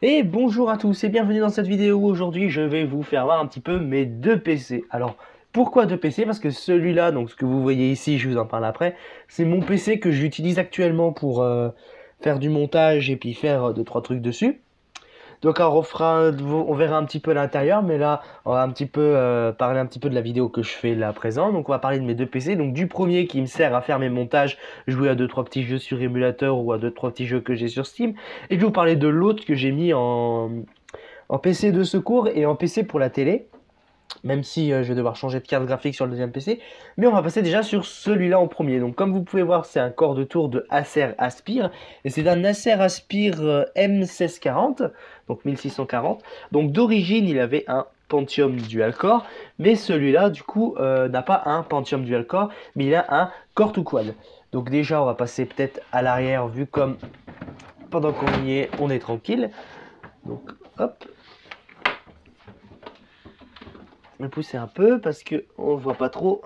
Et bonjour à tous et bienvenue dans cette vidéo. Aujourd'hui, je vais vous faire voir un petit peu mes deux PC. Alors, pourquoi deux PC? Parce que celui-là, donc ce que vous voyez ici, je vous en parle après, c'est mon PC que j'utilise actuellement pour faire du montage et puis faire deux, trois trucs dessus. Donc alors on verra un petit peu l'intérieur, mais là on va un petit peu parler un petit peu de la vidéo que je fais là à présent. Donc on va parler de mes deux PC. Donc du premier qui me sert à faire mes montages, jouer à deux trois petits jeux sur émulateur ou à deux trois petits jeux que j'ai sur Steam. Et je vais vous parler de l'autre que j'ai mis en PC de secours et en PC pour la télé. Même si je vais devoir changer de carte graphique sur le deuxième PC. Mais on va passer déjà sur celui-là en premier. Donc comme vous pouvez voir, c'est un corps de tour de Acer Aspire. Et c'est un Acer Aspire M1640, donc 1640. Donc d'origine, il avait un Pentium Dual Core. Mais celui-là, du coup, n'a pas un Pentium Dual Core, mais il a un Core to Quad. Donc déjà, on va passer peut-être à l'arrière, vu comme pendant qu'on y est, on est tranquille. Donc hop, je vais pousser un peu parce que on voit pas trop.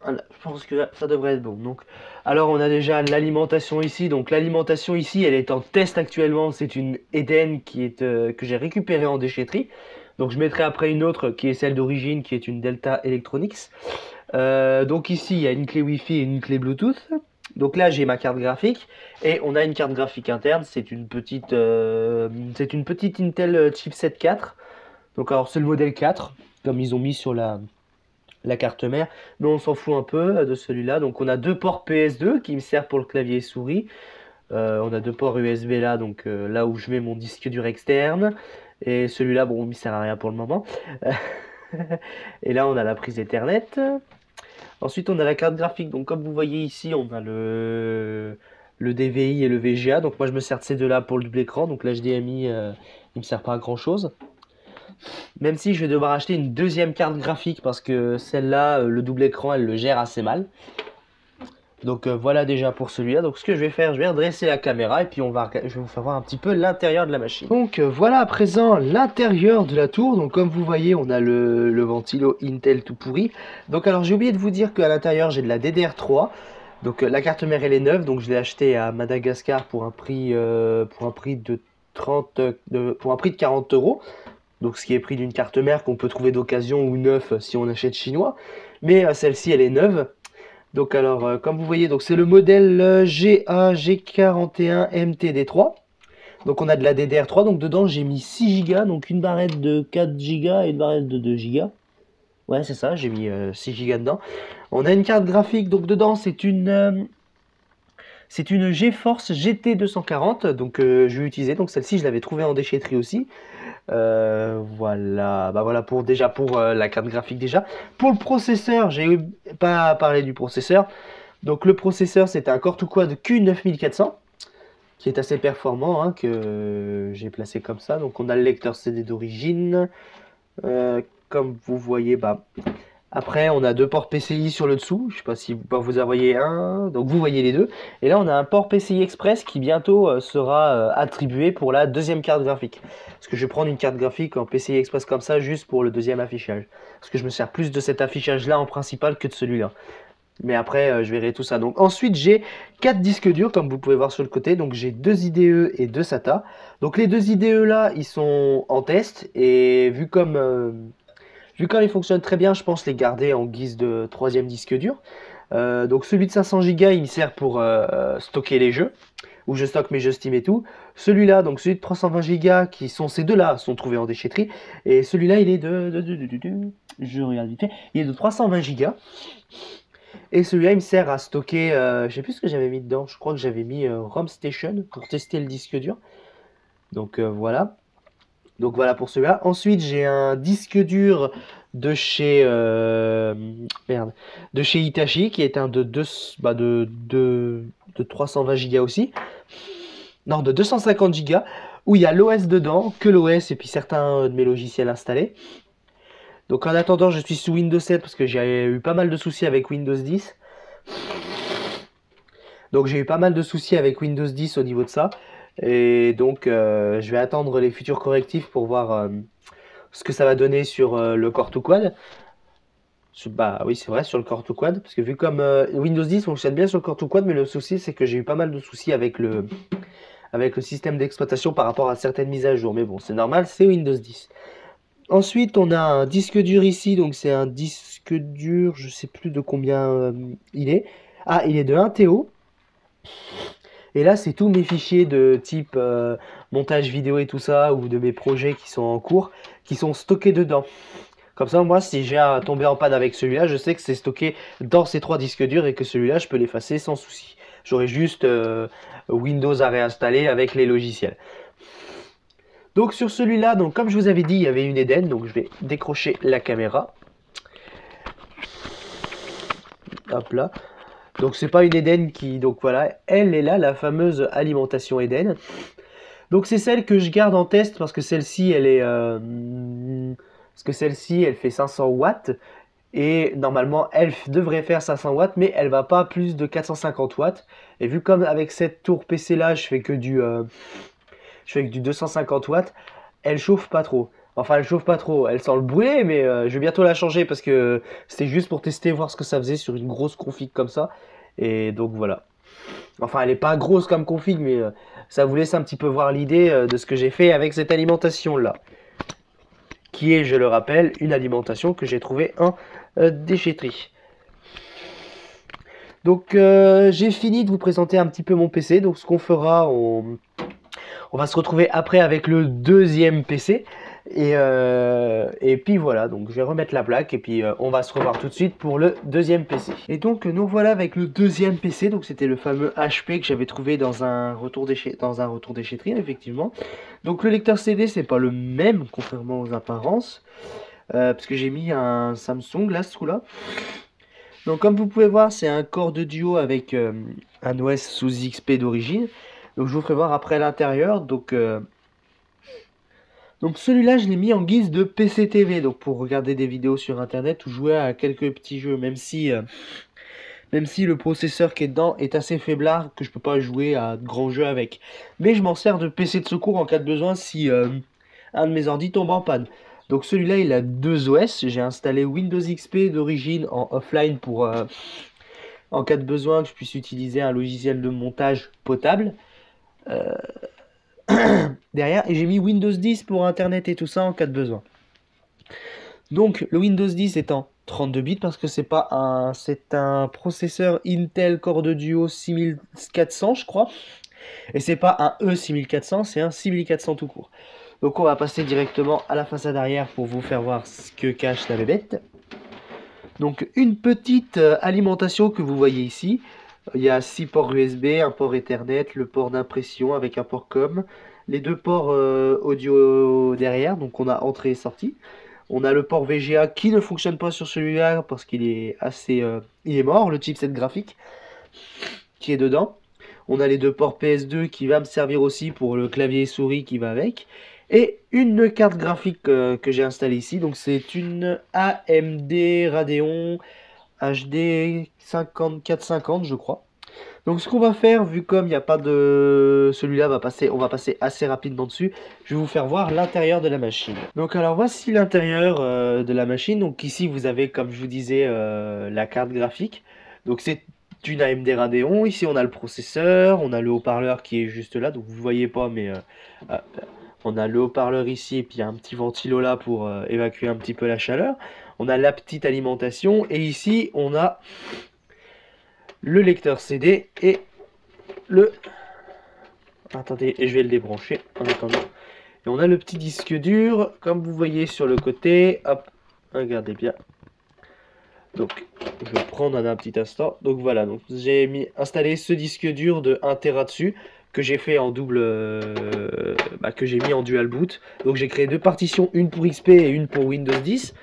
Voilà, je pense que là, ça devrait être bon. Donc, alors on a déjà l'alimentation ici. Donc l'alimentation ici, elle est en test actuellement. C'est une Eden qui est que j'ai récupérée en déchetterie. Donc je mettrai après une autre qui est celle d'origine, qui est une Delta Electronics. Donc ici, il y a une clé Wi-Fi et une clé Bluetooth. Donc là, j'ai ma carte graphique et on a une carte graphique interne. C'est une petite Intel chipset 4. Donc alors c'est le modèle 4, comme ils ont mis sur la carte mère, mais on s'en fout un peu de celui-là. Donc on a deux ports PS2 qui me servent pour le clavier et souris. On a deux ports USB là, donc là où je mets mon disque dur externe. Et celui-là, bon, il ne sert à rien pour le moment. Et là, on a la prise Ethernet. Ensuite, on a la carte graphique. Donc comme vous voyez ici, on a le DVI et le VGA. Donc moi, je me sers de ces deux-là pour le double écran. Donc l'HDMI, il me sert pas à grand-chose. Même si je vais devoir acheter une deuxième carte graphique parce que celle-là, le double écran, elle le gère assez mal. Donc voilà déjà pour celui-là. Donc ce que je vais faire, je vais redresser la caméra et puis je vais vous faire voir un petit peu l'intérieur de la machine. Donc voilà à présent l'intérieur de la tour. Donc comme vous voyez, on a le ventilo Intel tout pourri. Donc alors j'ai oublié de vous dire qu'à l'intérieur j'ai de la DDR3. Donc la carte mère elle est neuve, donc je l'ai achetée à Madagascar pour un prix de 30, pour un prix de 40 euros. Donc ce qui est prix d'une carte mère qu'on peut trouver d'occasion ou neuf si on achète chinois. Mais celle-ci elle est neuve. Donc alors comme vous voyez, donc c'est le modèle GA G41MTD3. Donc on a de la DDR3, donc dedans j'ai mis 6 Go, donc une barrette de 4 Go et une barrette de 2 Go. Ouais c'est ça, j'ai mis 6 Go dedans. On a une carte graphique, donc dedans c'est une GeForce GT 240, donc je vais utiliser. Donc celle-ci je l'avais trouvée en déchetterie aussi. Voilà, bah voilà pour la carte graphique déjà. Pour le processeur, j'ai pas parlé du processeur. Donc le processeur c'est un Core 2 Quad Q9400 qui est assez performant, hein, que j'ai placé comme ça. Donc on a le lecteur CD d'origine. Comme vous voyez, bah après, on a deux ports PCI sur le dessous. Je sais pas si vous en voyez un. Donc vous voyez les deux. Et là, on a un port PCI Express qui bientôt sera attribué pour la deuxième carte graphique. Parce que je vais prendre une carte graphique en PCI Express comme ça juste pour le deuxième affichage. Parce que je me sers plus de cet affichage-là en principal que de celui-là. Mais après, je verrai tout ça. Donc ensuite, j'ai 4 disques durs, comme vous pouvez voir sur le côté. Donc j'ai 2 IDE et 2 SATA. Donc les 2 IDE là, ils sont en test. Et vu comme ils fonctionnent très bien, je pense les garder en guise de troisième disque dur. Donc celui de 500 Go, il me sert pour stocker les jeux, où je stocke mes jeux Steam et tout. Celui-là, donc celui de 320 Go, qui sont ces deux-là, sont trouvés en déchetterie. Et celui-là, il est je regarde vite fait, il est de 320 Go. Et celui-là, il me sert à stocker, je sais plus ce que j'avais mis dedans, je crois que j'avais mis ROM Station pour tester le disque dur. Donc voilà. Donc voilà pour celui-là. Ensuite, j'ai un disque dur de chez de chez Hitachi qui est un de 320 Go aussi. Non, de 250 Go où il y a l'OS dedans, que l'OS et puis certains de mes logiciels installés. Donc en attendant, je suis sous Windows 7 parce que j'ai eu pas mal de soucis avec Windows 10. Donc j'ai eu pas mal de soucis avec Windows 10 au niveau de ça. Et donc je vais attendre les futurs correctifs pour voir ce que ça va donner sur le Core 2 Quad. Bah oui, c'est vrai, sur le Core 2 Quad. Parce que vu comme Windows 10 fonctionne bien sur le Core 2 Quad, mais le souci c'est que j'ai eu pas mal de soucis avec avec le système d'exploitation par rapport à certaines mises à jour. Mais bon, c'est normal, c'est Windows 10. Ensuite, on a un disque dur ici, donc c'est un disque dur, je sais plus de combien il est. Ah, il est de 1 TO. Et là, c'est tous mes fichiers de type montage vidéo et tout ça, ou de mes projets qui sont en cours, qui sont stockés dedans. Comme ça, moi, si j'ai à tomber en panne avec celui-là, je sais que c'est stocké dans ces 3 disques durs et que celui-là, je peux l'effacer sans souci. J'aurai juste Windows à réinstaller avec les logiciels. Donc sur celui-là, donc comme je vous avais dit, il y avait une Eden, donc je vais décrocher la caméra. Hop là. Donc c'est pas une Eden qui, donc voilà, elle est là, la fameuse alimentation Eden. Donc c'est celle que je garde en test parce que celle-ci, elle est, elle fait 500 watts et normalement elle devrait faire 500 watts, mais elle va pas plus de 450 watts. Et vu comme avec cette tour PC là, je fais que du 250 watts, elle chauffe pas trop. Enfin, elle chauffe pas trop, elle sent le brûler, mais je vais bientôt la changer parce que c'était juste pour tester, voir ce que ça faisait sur une grosse config comme ça. Et donc voilà. Enfin, elle est pas grosse comme config, mais ça vous laisse un petit peu voir l'idée de ce que j'ai fait avec cette alimentation là. Qui est, je le rappelle, une alimentation que j'ai trouvée en déchetterie. Donc j'ai fini de vous présenter un petit peu mon PC. Donc ce qu'on fera, on va se retrouver après avec le deuxième PC. Et puis voilà, donc je vais remettre la plaque et puis on va se revoir tout de suite pour le deuxième PC. Et donc nous voilà avec le deuxième PC, donc c'était le fameux HP que j'avais trouvé dans un retour déchetterie, effectivement. Donc le lecteur CD c'est pas le même, contrairement aux apparences, parce que j'ai mis un Samsung là, ce trou-là. Donc comme vous pouvez voir, c'est un Core de Duo avec un OS sous XP d'origine. Donc je vous ferai voir après l'intérieur. Donc celui-là, je l'ai mis en guise de PC TV, donc pour regarder des vidéos sur internet ou jouer à quelques petits jeux, même si le processeur qui est dedans est assez faiblard, que je peux pas jouer à de grands jeux avec. Mais je m'en sers de PC de secours en cas de besoin si un de mes ordi tombe en panne. Donc celui-là, il a 2 OS. J'ai installé Windows XP d'origine en offline pour en cas de besoin que je puisse utiliser un logiciel de montage potable. Derrière, et j'ai mis Windows 10 pour internet et tout ça en cas de besoin. Donc le Windows 10 est en 32 bits parce que c'est un processeur Intel Core de Duo 6400 je crois, et c'est pas un E6400, c'est un 6400 tout court. Donc on va passer directement à la façade arrière pour vous faire voir ce que cache la bébête. Donc une petite alimentation que vous voyez ici. Il y a 6 ports USB, un port Ethernet, le port d'impression avec un port COM, les 2 ports audio derrière, donc on a entrée et sortie. On a le port VGA qui ne fonctionne pas sur celui-là parce qu'il est il est mort, le chipset graphique qui est dedans. On a les 2 ports PS2 qui va me servir aussi pour le clavier et souris qui va avec. Et une carte graphique que j'ai installée ici, donc c'est une AMD Radeon HD 5450 je crois. Donc ce qu'on va faire, vu comme il n'y a pas de... Celui-là on va passer assez rapidement dessus. Je vais vous faire voir l'intérieur de la machine. Donc alors voici l'intérieur de la machine. Donc ici vous avez, comme je vous disais, la carte graphique. Donc c'est une AMD Radeon. Ici on a le processeur, on a le haut-parleur qui est juste là. Donc vous ne voyez pas, mais on a le haut-parleur ici. Et puis il y a un petit ventilo là pour évacuer un petit peu la chaleur. On a la petite alimentation. Et ici on a le lecteur CD et le... Attendez, je vais le débrancher en attendant. Et on a le petit disque dur, comme vous voyez sur le côté. Hop, regardez bien. Donc, je vais prendre un petit instant. Donc voilà, donc j'ai installé ce disque dur de 1 Tera dessus, que j'ai fait en double... que j'ai mis en dual boot. Donc j'ai créé 2 partitions, une pour XP et une pour Windows 10.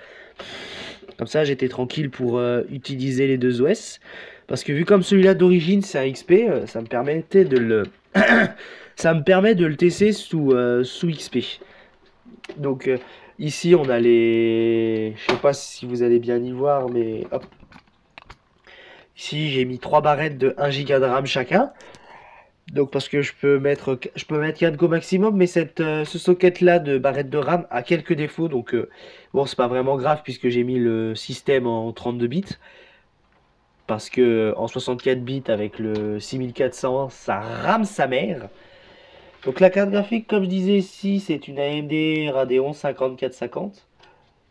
Comme ça, j'étais tranquille pour utiliser les 2 OS. Parce que vu comme celui-là d'origine c'est un XP, ça me permettait de le ça me permet de le tester sous XP. Donc ici on a les, je sais pas si vous allez bien y voir, mais hop. Ici j'ai mis 3 barrettes de 1 Go de RAM chacun. Donc parce que je peux mettre 4 Go maximum, mais ce socket là de barrettes de RAM a quelques défauts. Donc bon, c'est pas vraiment grave puisque j'ai mis le système en 32 bits. Parce que en 64 bits avec le 6400, ça rame sa mère. Donc la carte graphique, comme je disais ici, c'est une AMD Radeon 5450.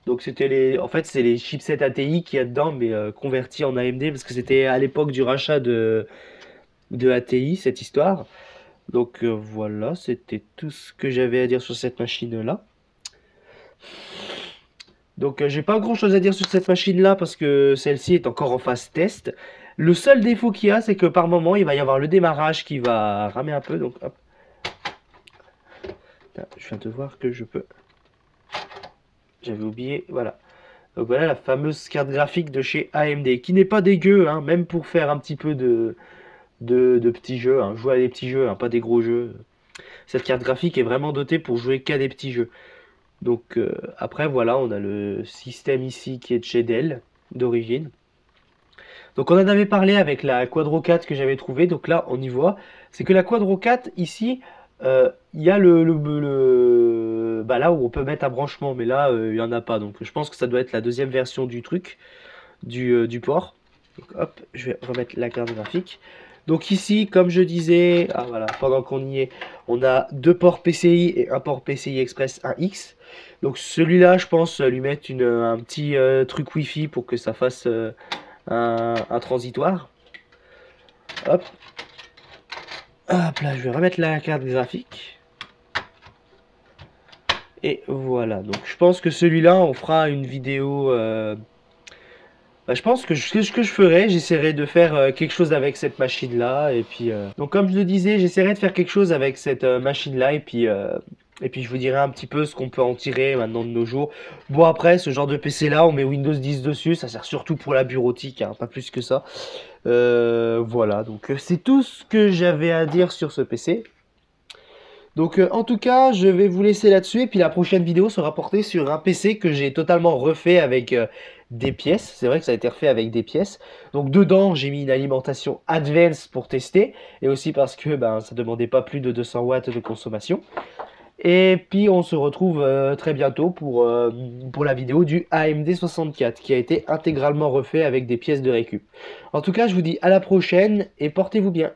Donc c'était en fait c'est les chipsets ATI qu'il y a dedans, mais convertis en AMD parce que c'était à l'époque du rachat de ATI cette histoire. Donc voilà, c'était tout ce que j'avais à dire sur cette machine-là. Donc j'ai pas grand-chose à dire sur cette machine-là parce que celle-ci est encore en phase test. Le seul défaut qu'il y a, c'est que par moment, il va y avoir le démarrage qui va ramer un peu. Donc hop. Là, je viens de voir que je peux. J'avais oublié, voilà. Donc voilà la fameuse carte graphique de chez AMD, qui n'est pas dégueu, hein, même pour faire un petit peu de petits jeux, hein, jouer à des petits jeux, hein, pas des gros jeux. Cette carte graphique est vraiment dotée pour jouer qu'à des petits jeux. Donc après voilà, on a le système ici qui est de chez Dell, d'origine. Donc on en avait parlé avec la Quadro 4 que j'avais trouvé, donc là on y voit. C'est que la Quadro 4 ici, il y a bah là où on peut mettre un branchement, mais là il n'y en a pas. Donc je pense que ça doit être la deuxième version du truc, du port. Donc hop, je vais remettre la carte graphique. Donc ici, comme je disais, ah voilà, pendant qu'on y est, on a deux ports PCI et un port PCI Express 1X. Donc celui-là, je pense lui mettre un petit truc Wi-Fi pour que ça fasse un transitoire. Hop. Hop là, je vais remettre la carte graphique. Et voilà, donc je pense que celui-là, on fera une vidéo... Bah, je pense que ce que je ferai, j'essaierai de faire quelque chose avec cette machine-là. Et puis, donc comme je le disais, j'essaierai de faire quelque chose avec cette machine-là. Et puis je vous dirai un petit peu ce qu'on peut en tirer maintenant de nos jours. Bon, après, ce genre de PC-là, on met Windows 10 dessus. Ça sert surtout pour la bureautique, hein, pas plus que ça. Voilà, donc c'est tout ce que j'avais à dire sur ce PC. Donc en tout cas, je vais vous laisser là-dessus. Et puis la prochaine vidéo sera portée sur un PC que j'ai totalement refait avec des pièces. C'est vrai que ça a été refait avec des pièces. Donc dedans, j'ai mis une alimentation Advance pour tester. Et aussi parce que ben, ça demandait pas plus de 200 watts de consommation. Et puis on se retrouve très bientôt pour la vidéo du AMD 64 qui a été intégralement refait avec des pièces de récup. En tout cas, je vous dis à la prochaine et portez-vous bien.